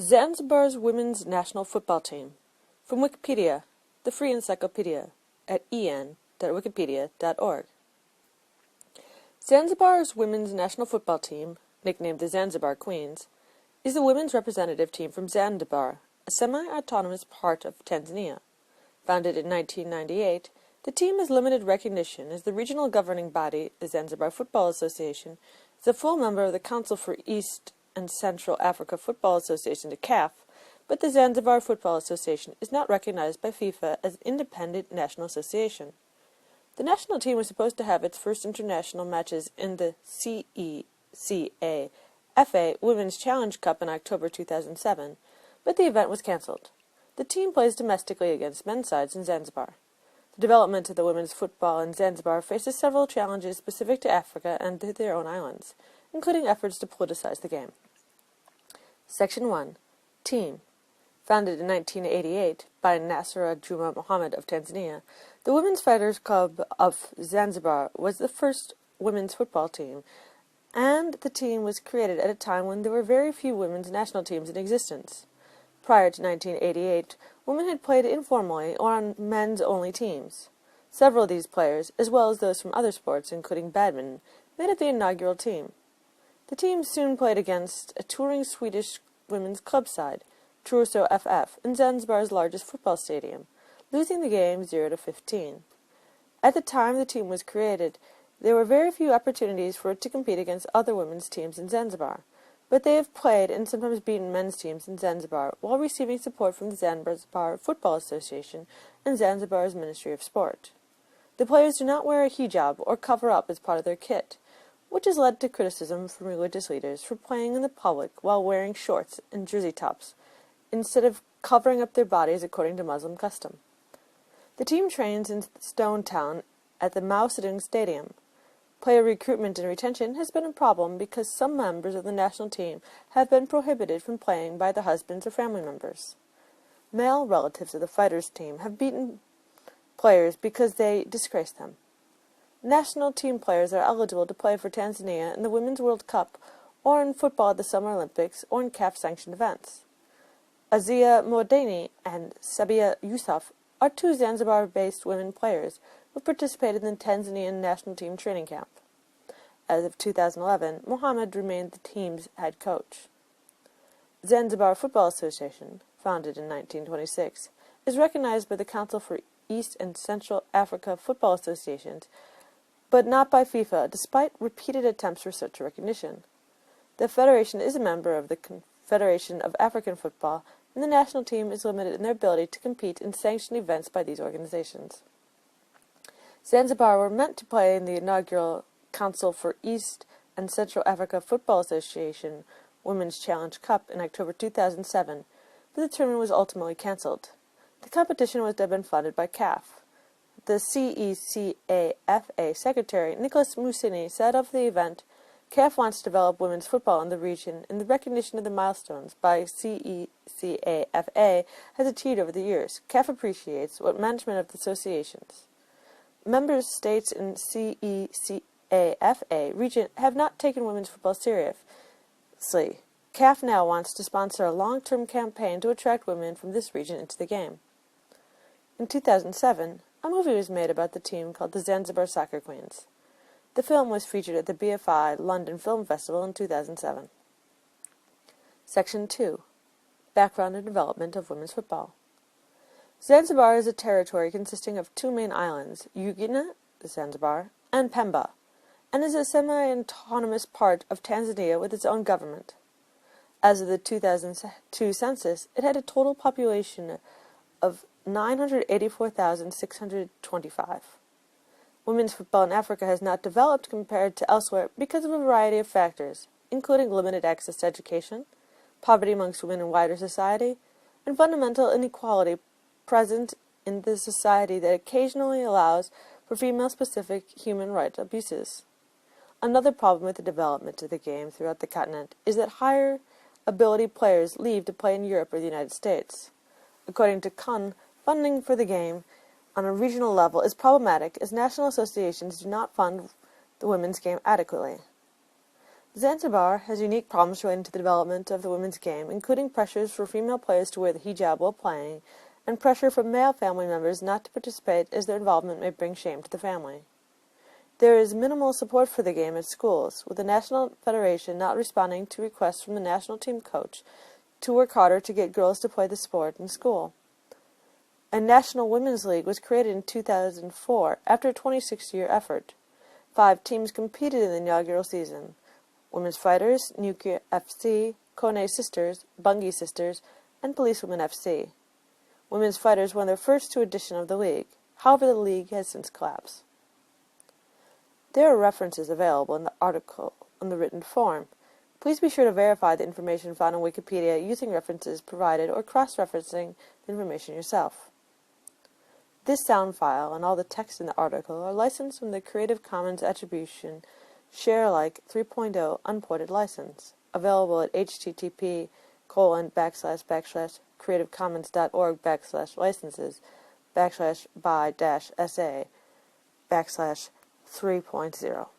Zanzibar's women's national football team. From Wikipedia, the free encyclopedia, at en.wikipedia.org. Zanzibar's women's national football team, nicknamed the Zanzibar Queens, is the women's representative team from Zanzibar, a semi-autonomous part of Tanzania. Founded in 1998, the team has limited recognition as the regional governing body, the Zanzibar Football Association, is a full member of the Council for East and Central Africa Football Association, the CAF, but the Zanzibar Football Association is not recognized by FIFA as an independent national association. The national team was supposed to have its first international matches in the CECAFA Women's Challenge Cup in October 2007, but the event was cancelled. The team plays domestically against men's sides in Zanzibar. The development of the women's football in Zanzibar faces several challenges specific to Africa and to their own islands, including efforts to politicize the game. Section 1. Team. Founded in 1988 by Nasra Juma Mohammed of Tanzania, the Women's Fighters Club of Zanzibar was the first women's football team, and the team was created at a time when there were very few women's national teams in existence. Prior to 1988, women had played informally or on men's-only teams. Several of these players, as well as those from other sports, including badminton, made up the inaugural team. The team soon played against a touring Swedish women's club side, Truso FF, in Zanzibar's largest football stadium, losing the game 0-15. At the time the team was created, there were very few opportunities for it to compete against other women's teams in Zanzibar, but they have played and sometimes beaten men's teams in Zanzibar while receiving support from the Zanzibar Football Association and Zanzibar's Ministry of Sport. The players do not wear a hijab or cover up as part of their kit, which has led to criticism from religious leaders for playing in the public while wearing shorts and jersey tops, instead of covering up their bodies according to Muslim custom. The team trains in Stone Town at the Mao Zedong Stadium. Player recruitment and retention has been a problem because some members of the national team have been prohibited from playing by their husbands or family members. Male relatives of the fighters team have beaten players because they disgrace them. National team players are eligible to play for Tanzania in the Women's World Cup or in football at the Summer Olympics or in CAF-sanctioned events. Azia Modeni and Sabia Yusuf are two Zanzibar-based women players who participated in the Tanzanian national team training camp. As of 2011, Mohammed remained the team's head coach. Zanzibar Football Association, founded in 1926, is recognized by the Council for East and Central Africa Football Associations, but not by FIFA, despite repeated attempts for such recognition. The Federation is a member of the Confederation of African Football, and the national team is limited in their ability to compete in sanctioned events by these organizations. Zanzibar were meant to play in the inaugural Council for East and Central Africa Football Association Women's Challenge Cup in October 2007, but the tournament was ultimately cancelled. The competition was to have been funded by CAF. The CECAFA Secretary, Nicholas Musini, said of the event, CAF wants to develop women's football in the region in the recognition of the milestones by CECAFA has achieved over the years. CAF appreciates what management of the associations. Member states in CECAFA region have not taken women's football seriously. CAF now wants to sponsor a long-term campaign to attract women from this region into the game. In 2007, a movie was made about the team called the Zanzibar Soccer Queens. The film was featured at the BFI London Film Festival in 2007. Section 2. Background and development of women's football. Zanzibar is a territory consisting of two main islands, Uganda, Zanzibar, and Pemba, and is a semi-autonomous part of Tanzania with its own government. As of the 2002 census, it had a total population of 984,625. Women's football in Africa has not developed compared to elsewhere because of a variety of factors, including limited access to education, poverty amongst women in wider society, and fundamental inequality present in the society that occasionally allows for female-specific human rights abuses. Another problem with the development of the game throughout the continent is that higher ability players leave to play in Europe or the United States. According to CUN, funding for the game on a regional level is problematic as national associations do not fund the women's game adequately. Zanzibar has unique problems relating to the development of the women's game, including pressures for female players to wear the hijab while playing, and pressure from male family members not to participate as their involvement may bring shame to the family. There is minimal support for the game at schools, with the National Federation not responding to requests from the national team coach to work harder to get girls to play the sport in school. A National Women's League was created in 2004 after a 26-year effort. 5 teams competed in the inaugural season: Women's Fighters, Nuclear FC, Kone Sisters, Bungie Sisters, and Policewomen FC. Women's Fighters won their first 2 editions of the league. However, the league has since collapsed. There are references available in the article in the written form. Please be sure to verify the information found on Wikipedia using references provided or cross-referencing the information yourself. This sound file and all the text in the article are licensed from the Creative Commons Attribution Share Alike 3.0 Unported License, available at http://creativecommons.org/licenses/by-sa/3.0.